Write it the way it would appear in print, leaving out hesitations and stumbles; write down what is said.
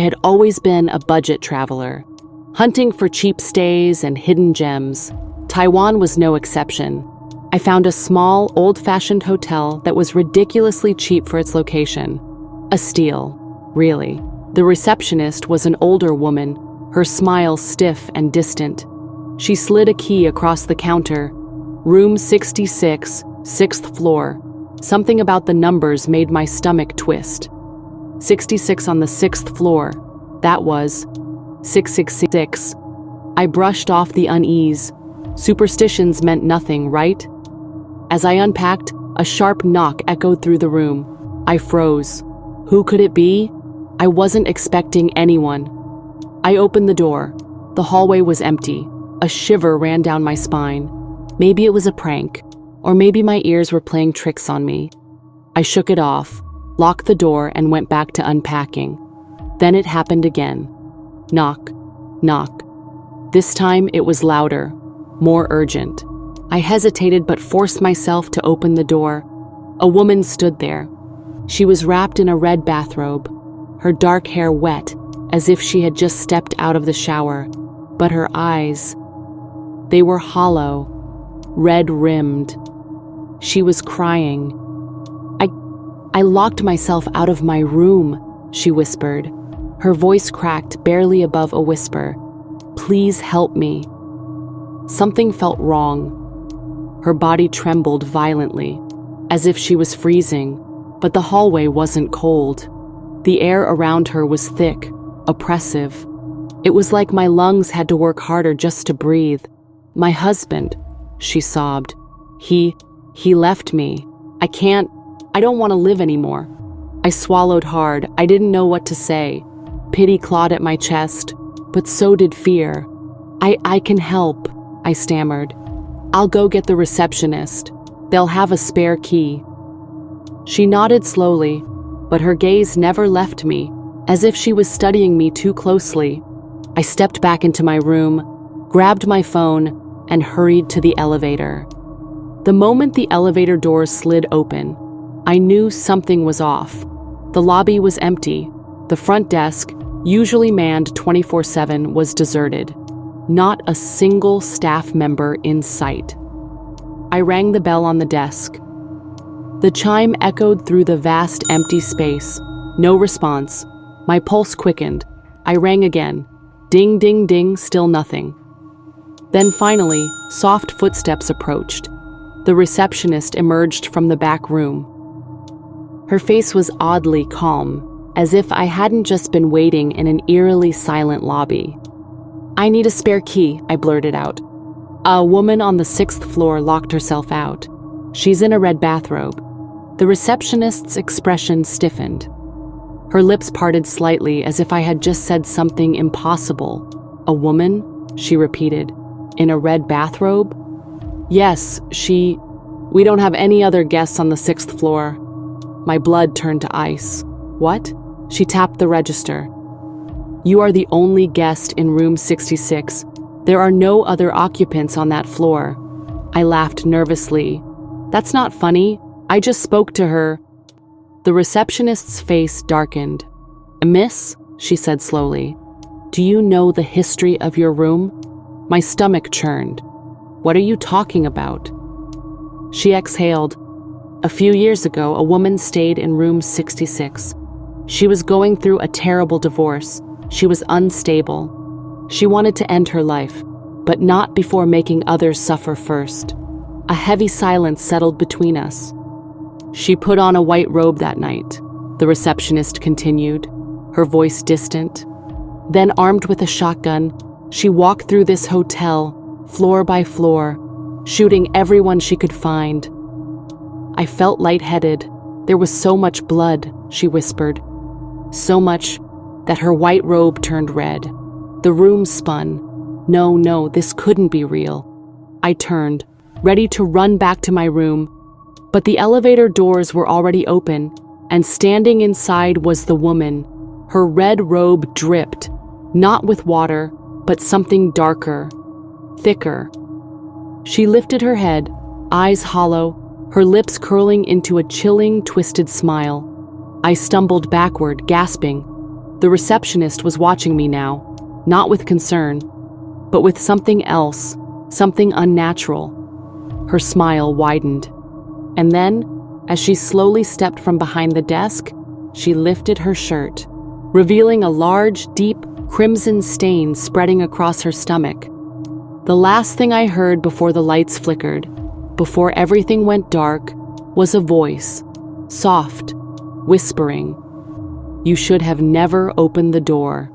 had always been a budget traveler, hunting for cheap stays and hidden gems. Taiwan was no exception. I found a small, old-fashioned hotel that was ridiculously cheap for its location. A steal, really. The receptionist was an older woman, her smile stiff and distant. She slid a key across the counter. Room 66, 6th floor. Something about the numbers made my stomach twist. 66 on the 6th floor. That was 666. I brushed off the unease. Superstitions meant nothing, right? As I unpacked, a sharp knock echoed through the room. I froze. Who could it be? I wasn't expecting anyone. I opened the door. The hallway was empty. A shiver ran down my spine. Maybe it was a prank, or maybe my ears were playing tricks on me. I shook it off, locked the door, and went back to unpacking. Then it happened again. Knock, knock. This time it was louder, more urgent. I hesitated but forced myself to open the door. A woman stood there. She was wrapped in a red bathrobe, her dark hair wet, as if she had just stepped out of the shower. But her eyes, they were hollow, red-rimmed. She was crying. I locked myself out of my room, she whispered. Her voice cracked barely above a whisper. Please help me. Something felt wrong. Her body trembled violently, as if she was freezing, but the hallway wasn't cold. The air around her was thick, oppressive. It was like my lungs had to work harder just to breathe. My husband, she sobbed. He left me. I don't want to live anymore. I swallowed hard. I didn't know what to say. Pity clawed at my chest, but so did fear. I can help, I stammered. I'll go get the receptionist. They'll have a spare key. She nodded slowly, but her gaze never left me, as if she was studying me too closely. I stepped back into my room, grabbed my phone, and hurried to the elevator. The moment the elevator doors slid open, I knew something was off. The lobby was empty. The front desk, usually manned 24/7, was deserted. Not a single staff member in sight. I rang the bell on the desk. The chime echoed through the vast empty space. No response. My pulse quickened. I rang again. Ding, ding, ding, still nothing. Then finally, soft footsteps approached. The receptionist emerged from the back room. Her face was oddly calm, as if I hadn't just been waiting in an eerily silent lobby. I need a spare key, I blurted out. A woman on the 6th floor locked herself out. She's in a red bathrobe. The receptionist's expression stiffened. Her lips parted slightly as if I had just said something impossible. A woman? She repeated. In a red bathrobe? Yes, we don't have any other guests on the 6th floor. My blood turned to ice. What? She tapped the register. You are the only guest in room 66. There are no other occupants on that floor. I laughed nervously. That's not funny. I just spoke to her. The receptionist's face darkened. Miss, she said slowly, do you know the history of your room? My stomach churned. What are you talking about? She exhaled. A few years ago, a woman stayed in room 66. She was going through a terrible divorce. She was unstable. She wanted to end her life, but not before making others suffer first. A heavy silence settled between us. She put on a white robe that night, the receptionist continued, her voice distant. Then, armed with a shotgun, she walked through this hotel, floor by floor, shooting everyone she could find. I felt lightheaded. There was so much blood, she whispered. So much that her white robe turned red. The room spun. No, this couldn't be real. I turned, ready to run back to my room, but the elevator doors were already open, and standing inside was the woman. Her red robe dripped, not with water, but something darker, thicker. She lifted her head, eyes hollow, her lips curling into a chilling, twisted smile. I stumbled backward, gasping. The receptionist was watching me now, not with concern, but with something else, something unnatural. Her smile widened. And then, as she slowly stepped from behind the desk, she lifted her shirt, revealing a large, deep, crimson stain spreading across her stomach. The last thing I heard before the lights flickered, before everything went dark, was a voice, soft, whispering, "You should have never opened the door."